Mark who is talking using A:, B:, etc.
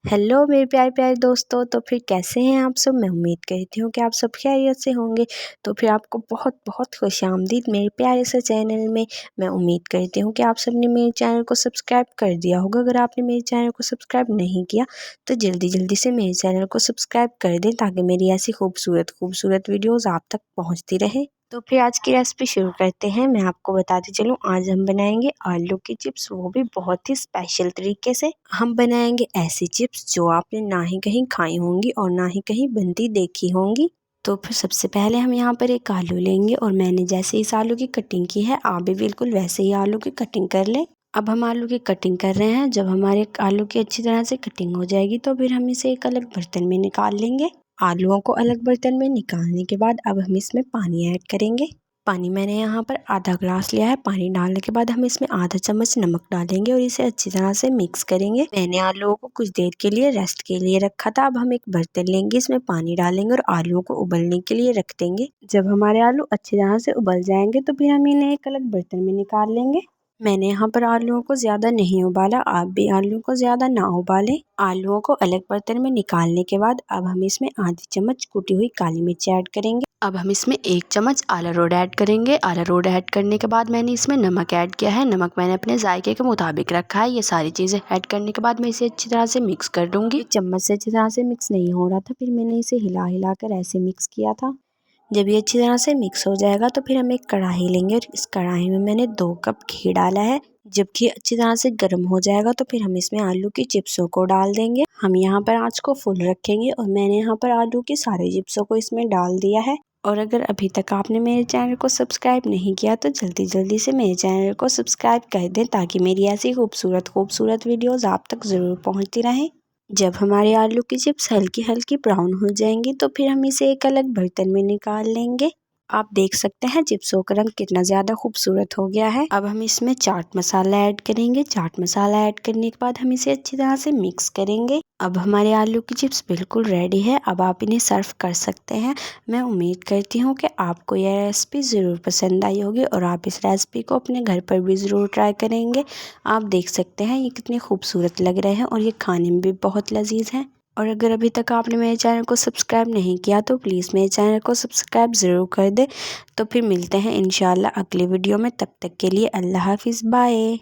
A: Hello मेरे प्यारे प्यारे दोस्तों। तो फिर कैसे हैं आप सब। मैं उम्मीद करती हूँ कि आप सब खैरियत से होंगे। तो फिर आपको बहुत बहुत खुशामदीद मेरे प्यारे से चैनल में। मैं उम्मीद करती हूँ कि आप सब ने मेरे चैनल को सब्सक्राइब कर दिया होगा। अगर आपने मेरे चैनल को सब्सक्राइब नहीं किया तो जल्दी जल्दी से मेरे चैनल को सब्सक्राइब कर दें, ताकि मेरी ऐसी खूबसूरत खूबसूरत वीडियोज़ आप तक पहुँचती रहे। तो फिर आज की रेसिपी शुरू करते हैं। मैं आपको बताती चलूँ, आज हम बनाएंगे आलू की चिप्स, वो भी बहुत ही स्पेशल तरीके से। हम बनाएंगे ऐसी चिप्स जो आपने ना ही कहीं खाई होंगी और ना ही कहीं बनती देखी होंगी। तो फिर सबसे पहले हम यहाँ पर एक आलू लेंगे और मैंने जैसे इस आलू की कटिंग की है, आप भी बिल्कुल वैसे ही आलू की कटिंग कर लें। अब हम आलू की कटिंग कर रहे हैं। जब हमारे आलू की अच्छी तरह से कटिंग हो जाएगी तो फिर हम इसे एक अलग बर्तन में निकाल लेंगे। आलूओं को अलग बर्तन में निकालने के बाद अब हम इसमें पानी ऐड करेंगे। पानी मैंने यहाँ पर आधा ग्लास लिया है। पानी डालने के बाद हम इसमें आधा चम्मच नमक डालेंगे और इसे अच्छी तरह से मिक्स करेंगे। मैंने आलूओं को कुछ देर के लिए रेस्ट के लिए रखा था। अब हम एक बर्तन लेंगे, इसमें पानी डालेंगे और आलूओं को उबलने के लिए रख देंगे। जब हमारे आलू अच्छी तरह से उबल जाएंगे तो फिर हम इन्हें एक अलग बर्तन में निकाल लेंगे। मैंने यहाँ पर आलूओं को ज़्यादा नहीं उबाला, आप भी आलूओं को ज़्यादा ना उबालें। आलूओं को अलग बर्तन में निकालने के बाद अब हम इसमें आधी चम्मच कुटी हुई काली मिर्च ऐड करेंगे। अब हम इसमें 1 चम्मच अरारोट ऐड करेंगे। अरारोट ऐड करने के बाद मैंने इसमें नमक ऐड किया है। नमक मैंने अपने जायके के मुताबिक रखा है। ये सारी चीज़ें ऐड करने के बाद मैं इसे अच्छी तरह से मिक्स कर दूंगी। चम्मच से अच्छी तरह से मिक्स नहीं हो रहा था, फिर मैंने इसे हिला हिला कर ऐसे मिक्स किया था। जब ये अच्छी तरह से मिक्स हो जाएगा तो फिर हम एक कढ़ाई लेंगे और इस कढ़ाई में मैंने 2 कप घी डाला है। जब घी अच्छी तरह से गर्म हो जाएगा तो फिर हम इसमें आलू की चिप्सों को डाल देंगे। हम यहाँ पर आंच को फुल रखेंगे और मैंने यहाँ पर आलू की सारी चिप्सों को इसमें डाल दिया है। और अगर अभी तक आपने मेरे चैनल को सब्सक्राइब नहीं किया तो जल्दी जल्दी से मेरे चैनल को सब्सक्राइब कर दें, ताकि मेरी ऐसी खूबसूरत खूबसूरत वीडियोज़ आप तक ज़रूर पहुँचती रहें। जब हमारे आलू की चिप्स हल्की हल्की ब्राउन हो जाएंगी तो फिर हम इसे एक अलग बर्तन में निकाल लेंगे। आप देख सकते हैं चिप्सों का रंग कितना ज़्यादा खूबसूरत हो गया है। अब हम इसमें चाट मसाला ऐड करेंगे। चाट मसाला ऐड करने के बाद हम इसे अच्छी तरह से मिक्स करेंगे। अब हमारे आलू की चिप्स बिल्कुल रेडी है। अब आप इन्हें सर्व कर सकते हैं। मैं उम्मीद करती हूँ कि आपको यह रेसिपी ज़रूर पसंद आई होगी और आप इस रेसिपी को अपने घर पर भी ज़रूर ट्राई करेंगे। आप देख सकते हैं ये कितने खूबसूरत लग रहे हैं और ये खाने में भी बहुत लजीज हैं। और अगर अभी तक आपने मेरे चैनल को सब्सक्राइब नहीं किया तो प्लीज़ मेरे चैनल को सब्सक्राइब ज़रूर कर दें। तो फिर मिलते हैं इंशाल्लाह अगली वीडियो में। तब तक के लिए अल्लाह हाफिज़, बाय।